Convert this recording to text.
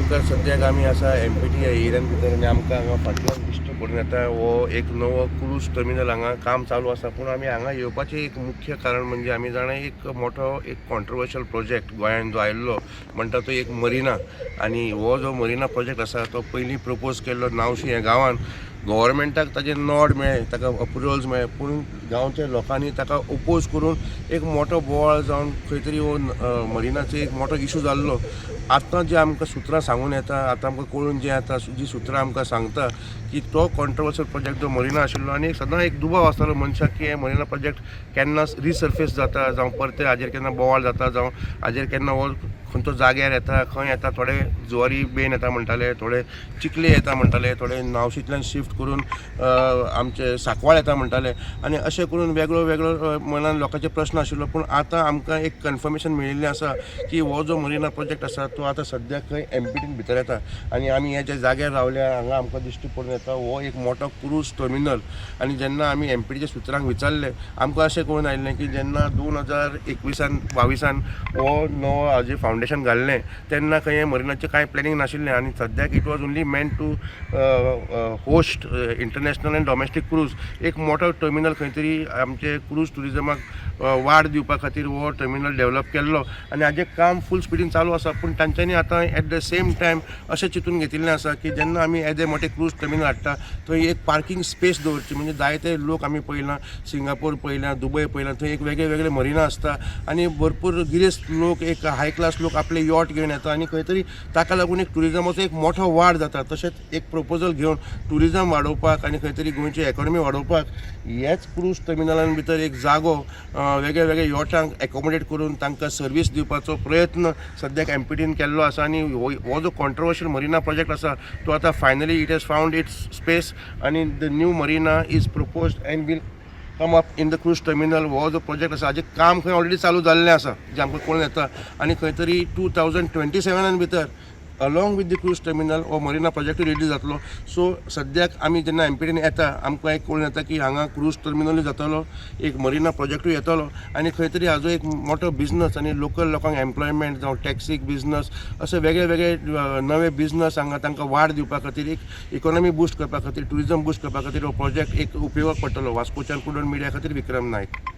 आमकां सद्याक आमी आसा MPT ह्या एरियान भितर आनी आमकां हांगा फाटल्यान दिश्टी पडून येता हो एक नवो क्रूज टर्मिनल हांगा काम चालू आसा। पूण आमी हांगा येवपाचें एक मुख्य कारण म्हणजे आमी जाणा एक मोठो एक कॉन्ट्रोवर्शियल प्रोजेक्ट गोंयान जो आयिल्लो म्हणटा तो एक मरिना। आनी हो जो मरिना प्रोजेक्ट आसा तो पयलीं प्रपोज केल्लो नावशी ह्या गांवान। गव्हर्मेंटाक ताजें नॉड मेळ्ळें, ताका अप्रुवल्स मेळ्ळे, पूण गांवच्या लोकांनी ताका ओपोज करून एक मोठो बोवाळ जावन खंय तरी हो मरिनाचो एक मोठो इशू जाल्लो। आतां जे आमकां सुत्रां सांगून येता, आतां आमकां कळून जें येता, जी सुत्रां आमकां सांगता की तो कॉन्ट्रोवर्शियल प्रोजेक्ट जो मरिना आशिल्लो आनी सदां एक दुबाव आसतालो मनशाक की हे मरिना प्रोजेक्ट केन्ना रिसर्फेस जाता, जावं परते हाजेर केन्ना बोवाळ जाता, जावं हाजेर केन्ना हो खंयचो जाग्यार येता, खंय येता। थोडे जुवारी बेन येता म्हणटाले, थोडे चिखले येता म्हणटाले, थोडे नावशींतल्यान शिफ्ट करून आमचे सांकवाळ येता म्हणटाले। आनी अशें करून वेगळो वेगळो मनान लोकांचे प्रश्न आशिल्लो। पूण आतां आमकां एक कन्फर्मेशन मेळिल्लें आसा की हो जो मरिना प्रोजेक्ट आसा तो आतां सद्याक खंय MPTन भितर येता। आनी आमी हे जे जाग्यार रावल्या हांगा आमकां दिश्टी पडून येता हो एक मोठो क्रूज टर्मिनल। आनी जेन्ना आमी MPTच्या सुत्रांक विचारलें, आमकां अशें कळून आयिल्लें की जेन्ना 2021-22 हो नवो हाजें फावंडेशन घाल्लें तेन्ना खंय मरिनाचें कांय प्लॅनिंग नाशिल्लें। आनी सद्याक it was only meant to host international and domestic cruise. एक मोठो टर्मिनल खंय तरी आमचे क्रूज टुरिजमाक वाड दिवपा खातीर हो टर्मिनल डेवलप केल्लो आनी हाजें काम फूल स्पिडीन चालू आसा। पूण तांच्यांनी आतां एट द सेम टायम अशें चिंतून घेतिल्लें आसा की जेन्ना आमी येदे मोठे क्रूज टर्मिनल हाडटा थंय एक पार्किंग स्पेस दवरची। म्हणजे जायते लोक आमी पळयलां, सिंगापूर पळयलां, दुबय पळयलां, थंय एक वेगळे वेगळे मरिना आसता आनी भरपूर गिरेस्त लोक, एक हाय क्लास लोक आपले यॉट घेवन येता आनी खंय तरी ताका लागून एक टुरिजमाचो एक मोठो वाड जाता। तशेंच एक प्रपोजल घेवन टुरिजम वाडोवपाक आनी खंय तरी गोंयची इकॉनॉमी वाडोवपाक हेच क्रूज टर्मिनलान भितर एक जागो वेगळे वेगळे यॉटांक एकोमोडेट करून तांकां सर्वीस दिवपाचो प्रयत्न सद्याक MPTन केल्लो आसा। आनी हो जो कॉन्ट्रोवर्शियल मरिना प्रोजेक्ट आसा तो आतां finally it has found its space आनी the new marina is proposed and will come up in the cruise terminal. हो जो प्रोजेक्ट आसा हाजें काम खंय ऑलरेडी चालू जाल्लें आसा जें आमकां कळून येता। आनी खंय तरी 2027 भितर along with the cruise terminal हो मरिना प्रोजेक्टूय रेडी जातलो। सो सद्याक आमी जेन्ना MPTन येता आमकां एक कळून येता की हांगा क्रूज टर्मिनलूय जातलो, एक मरिना प्रोजेक्टूय येतलो आनी खंय तरी हाजो एक मोठो बिझनस आनी लोकल लोकांक एम्प्लॉयमेंट जावं टॅक्सीक बिझनस अशे वेगळे वेगळे नवे बिझनस हांगा तांकां वाड दिवपा खातीर, एक इकॉनॉमी बूस्ट करपा खातीर, टुरिजम बूस्ट करपा खातीर हो प्रोजेक्ट एक उपयोगाक पडटलो। वास्कोच्यान प्रुडंट मिडिया खातीर विक्रम नायक।